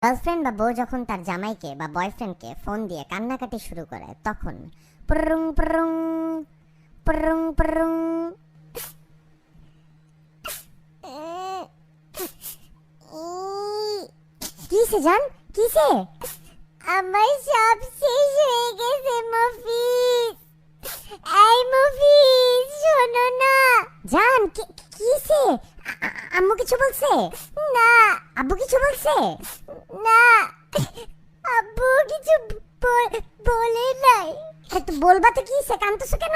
Girlfriend বা বউ যখন তার জামাইকে বা বয়ফ্রেন্ডকে ফোন দিয়ে কান্নাকাটি শুরু করে তখন প্রং প্রং প্রং প্রং কিসে জান কিসে? আমার সব শেষ হয়ে গেছে মফিজ। এই মফিজ শোনো না। জান কিসে? আম্মু কিছু বলছে? না। আব্বু কিছু বলছে? না। আব্বু কিছু বলে নাই। তো বলবা তো কিসে? কাঁদতেছো কেন?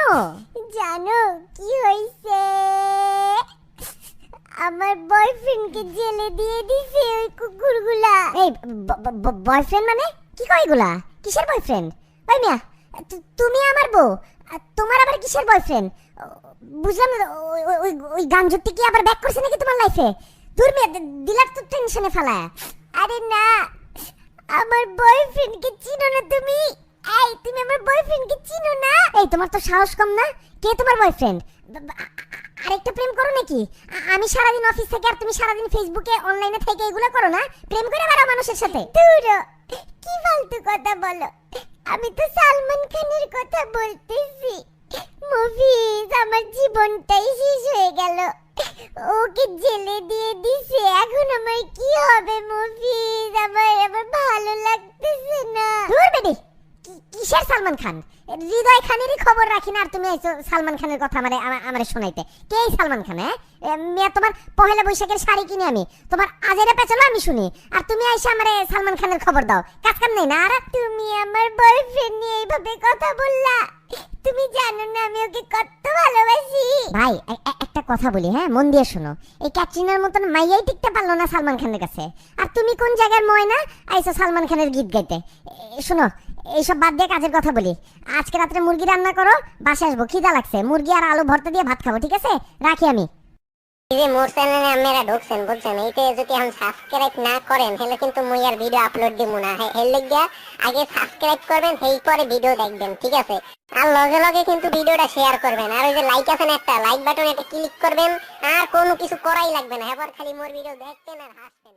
জানো কি হইছে? আমার বয়ফ্রেন্ডকে জেলে দিয়ে দিছে ওই কুকুরগুলা। এই বয়ফ্রেন্ড মানে কি কয় এগুলা? কিসের বয়ফ্রেন্ড? ওই মিয়া তুমি আমার বউ, তোমার আবার কিসের বয়ফ্রেন্ড? বুঝলাম না। ওই গাঞ্জুটি কি আবার ব্যাক করছে নাকি তোমার লাইফে? দূর মিয়া, দিলার তো টেনশনে ফেলায়। আরে না, আমার বয়ফ্রেন্ডকে চিনো না তুমি? এই তুমি আমার বয়ফ্রেন্ডকে চিনো না? এই তোমার তো সাহস কম না? কে তোমার বয়ফ্রেন্ড? আরেকটা প্রেম করো নাকি? আমি সারাদিন অফিস থেকে আর তুমি সারাদিন ফেসবুকে অনলাইনে থেকে এগুলো করো না? প্রেম করে বেড়াও মানুষের সাথে। দূর, কি ফালতু কথা বলো। আমি তো সালমান খানের কথা বলতেছি। মুভিজ, আমার জীবনটাই শেষ হয়ে গেল। ওকে জেলে দিয়ে দিছে, এখন আমার কি হবে মুভিজ? আমার ভালো লাগতেছে না। দূর বেডি, কিসের সালমান খান? হৃদয় খানেরই খবর রাখি না আর তুমি আইছো সালমান খানের কথা আমারে শোনাইতে। কে এই সালমান খান? মেয়ে তোমার পহেলা বৈশাখের শাড়ি কিনে আমি তোমার আজেরা পেছালো আমি শুনি, আর তুমি আইসা আমারে সালমান খানের খবর দাও। কাজ কাম নেই না? আর তুমি আমার বয়ফ্রেন্ড নিয়ে এইভাবে কথা বললা। তুমি জানো না আমি ওকে কত ভালোবাসি। ভাই একটা কথা বলি, হ্যাঁ মন দিয়ে শোনো। এই ক্যাটরিনার মতন মাইয়াই টিকতে পারলো না সালমান খানের কাছে, আর তুমি কোন জায়গার ময়না আইছো সালমান খানের গীত গাইতে? শোনো, এইসব বাদ দিয়ে কাজের কথা বলি। আজকে রাত্রে মুরগি রান্না করো, বাসায় আসবো, খিদা লাগছে। মুরগি আর আলু ভর্তা দিয়ে ভাত খাবো, ঠিক আছে? রাখি আমি। এই যে মোর চ্যানেলে আপনারা ঢুকছেন বুঝছেন, এইতে যদি এখন সাবস্ক্রাইব না করেন তাহলে কিন্তু মুই আর ভিডিও আপলোড দিব না। এর লাগিয়া আগে সাবস্ক্রাইব করবেন, সেই পরে ভিডিও দেখবেন, ঠিক আছে? আর লগে লগে কিন্তু ভিডিওটা শেয়ার করবেন, আর ওই যে লাইক আছে না, একটা লাইক বাটন, এটা ক্লিক করবেন। আর কোনো কিছু করাই লাগবে না, এবার খালি মোর ভিডিও দেখতেন আর হাসতেন।